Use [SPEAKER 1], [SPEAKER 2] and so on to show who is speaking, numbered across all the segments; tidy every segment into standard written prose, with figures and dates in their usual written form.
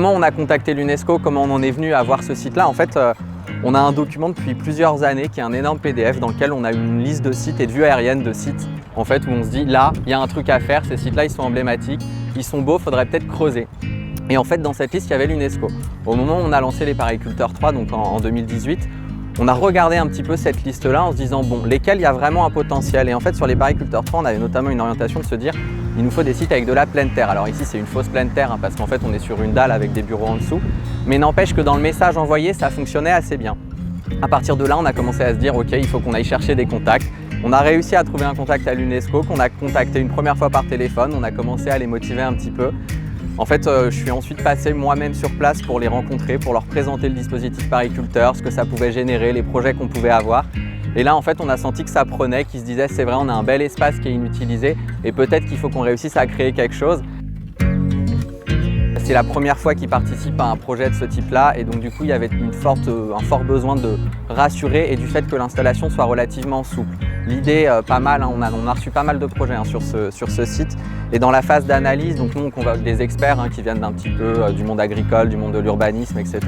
[SPEAKER 1] comment on a contacté l'UNESCO, comment on en est venu à voir ce site-là? En fait, on a un document depuis plusieurs années qui est un énorme PDF dans lequel on a une liste de sites et de vues aériennes de sites en fait, où on se dit là, il y a un truc à faire, ces sites-là ils sont emblématiques, ils sont beaux, faudrait peut-être creuser. Et en fait, dans cette liste, il y avait l'UNESCO. Au moment où on a lancé les Pariculteurs 3, donc en 2018, on a regardé un petit peu cette liste-là en se disant bon, lesquels il y a vraiment un potentiel. Et en fait, sur les Pariculteurs 3, on avait notamment une orientation de se dire il nous faut des sites avec de la pleine terre. Alors ici, c'est une fausse pleine terre hein, parce qu'en fait, on est sur une dalle avec des bureaux en dessous. Mais n'empêche que dans le message envoyé, ça fonctionnait assez bien. À partir de là, on a commencé à se dire ok, il faut qu'on aille chercher des contacts. On a réussi à trouver un contact à l'UNESCO qu'on a contacté une première fois par téléphone. On a commencé à les motiver un petit peu. En fait, je suis ensuite passé moi-même sur place pour les rencontrer, pour leur présenter le dispositif Pariculteur, ce que ça pouvait générer, les projets qu'on pouvait avoir. Et là, en fait, on a senti que ça prenait, qu'ils se disaient c'est vrai, on a un bel espace qui est inutilisé et peut-être qu'il faut qu'on réussisse à créer quelque chose. C'est la première fois qu'ils participent à un projet de ce type-là et donc du coup, il y avait un fort besoin de rassurer et du fait que l'installation soit relativement souple. L'idée, pas mal, hein, on a reçu pas mal de projets hein, sur ce site et dans la phase d'analyse, donc nous on convoque des experts hein, qui viennent d'un petit peu du monde agricole, du monde de l'urbanisme, etc.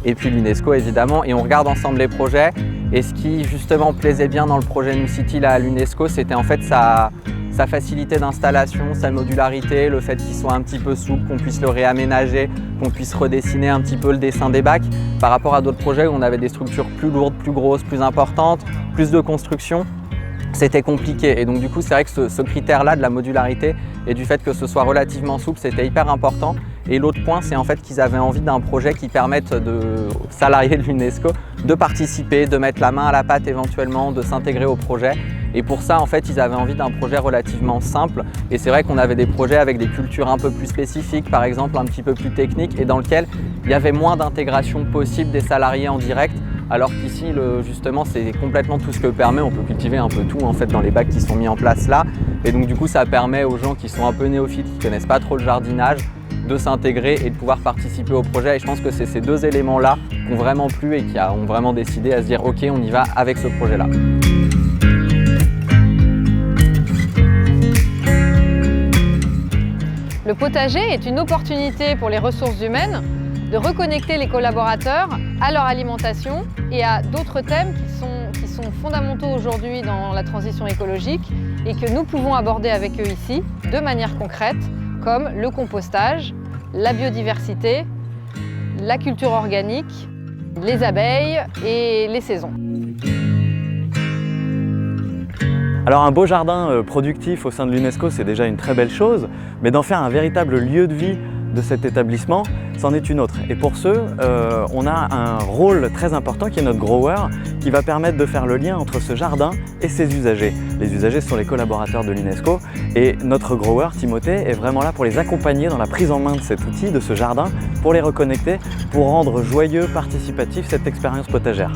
[SPEAKER 1] Et puis l'UNESCO évidemment et on regarde ensemble les projets et ce qui justement plaisait bien dans le projet New City là, à l'UNESCO, c'était en fait sa facilité d'installation, sa modularité, le fait qu'il soit un petit peu souple, qu'on puisse le réaménager, qu'on puisse redessiner un petit peu le dessin des bacs par rapport à d'autres projets où on avait des structures plus lourdes, plus grosses, plus importantes, plus de construction. C'était compliqué et donc du coup c'est vrai que ce critère-là de la modularité et du fait que ce soit relativement souple, c'était hyper important. Et l'autre point, c'est en fait qu'ils avaient envie d'un projet qui permette aux salariés de l'UNESCO de participer, de mettre la main à la pâte éventuellement, de s'intégrer au projet. Et pour ça, en fait, ils avaient envie d'un projet relativement simple. Et c'est vrai qu'on avait des projets avec des cultures un peu plus spécifiques, par exemple un petit peu plus techniques, et dans lequel il y avait moins d'intégration possible des salariés en direct. Alors qu'ici, justement, c'est complètement tout ce que permet. On peut cultiver un peu tout en fait dans les bacs qui sont mis en place là. Et donc du coup, ça permet aux gens qui sont un peu néophytes, qui ne connaissent pas trop le jardinage, de s'intégrer et de pouvoir participer au projet. Et je pense que c'est ces deux éléments-là qui ont vraiment plu et qui ont vraiment décidé à se dire ok, on y va avec ce projet-là.
[SPEAKER 2] Le potager est une opportunité pour les ressources humaines de reconnecter les collaborateurs à leur alimentation et à d'autres thèmes qui sont fondamentaux aujourd'hui dans la transition écologique et que nous pouvons aborder avec eux ici de manière concrète, comme le compostage, la biodiversité, la culture organique, les abeilles et les saisons.
[SPEAKER 3] Alors un beau jardin productif au sein de l'UNESCO, c'est déjà une très belle chose, mais d'en faire un véritable lieu de vie de cet établissement, c'en est une autre. Et pour ce, on a un rôle très important qui est notre grower, qui va permettre de faire le lien entre ce jardin et ses usagers. Les usagers sont les collaborateurs de l'UNESCO et notre grower, Timothée, est vraiment là pour les accompagner dans la prise en main de cet outil, de ce jardin, pour les reconnecter, pour rendre joyeux, participatif cette expérience potagère.